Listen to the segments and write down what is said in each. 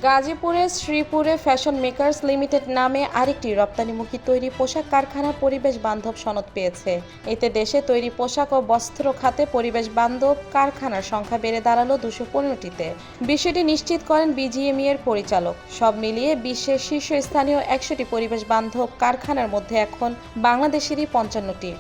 গাজীপুরের শ্রীপুরে fashion makers limited নামে আরেকটি রপ্তানিমুখী তৈরি পোশাক কারখানা পরিবেশ বান্ধব সনদ পেয়েছে। এতে দেশে তৈরি পোশাক ও বস্ত্র খাতে পরিবেশ বান্ধব কারখানার সংখ্যা বেড়ে দাঁড়ালো 215টিতে। বিষয়টি নিশ্চিত করেন বিজিএমইএ এর পরিচালক। সব মিলিয়ে বিশ্বের শীর্ষস্থানীয় 100টি পরিবেশ বান্ধব কারখানার মধ্যে এখন বাংলাদেশেরই 55টি।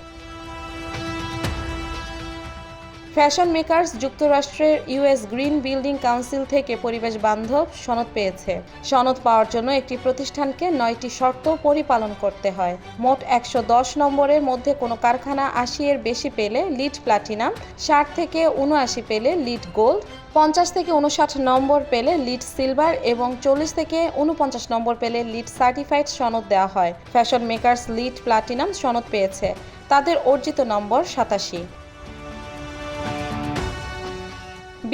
ফ্যাশন মেকার্স যুক্তরাষ্ট্রের ইউএস গ্রিন বিল্ডিং কাউন্সিল থেকে পরিবেশ বান্ধব সনদ পেয়েছে। সনদ পাওয়ার জন্য একটি প্রতিষ্ঠানকে 9টি শর্ত পরিপালন করতে হয়। মোট 110 নম্বরের মধ্যে কোনো কারখানা 80 এর বেশি পেলে লিড প্লাটিনাম, 60 থেকে 79 পেলে লিড গোল্ড, 50 থেকে 59 নম্বর পেলে লিড সিলভার এবং 40 থেকে 49 নম্বর পেলে লিড সার্টিফাইড সনদ দেওয়া হয়। ফ্যাশন মেকার্স লিড প্লাটিনাম সনদ পেয়েছে। তাদের অর্জিত নম্বর 87।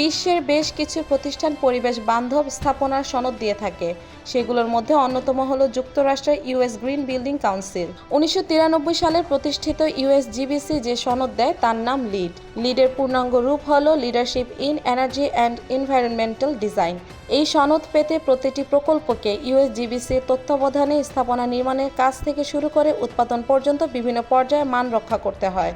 বিশ্বের বেশ কিছু প্রতিষ্ঠান পরিবেশ বান্ধব স্থাপনার সনদ দিয়ে থাকে। সেগুলোর মধ্যে অন্যতম হল যুক্তরাষ্ট্রের ইউএস গ্রিন বিল্ডিং কাউন্সিল। 1993 সালে প্রতিষ্ঠিত ইউএসজিবিসি যে সনদ দেয় তার নাম লিড। লিডের পূর্ণাঙ্গ রূপ হল leadership in energy and environmental design. এই সনদ পেতে প্রতিটি প্রকল্পকে ইউএসজিবিসির তত্ত্বাবধানে স্থাপনা নির্মাণের কাজ থেকে শুরু করে উৎপাদন পর্যন্ত বিভিন্ন পর্যায়ে মান রক্ষা করতে হয়।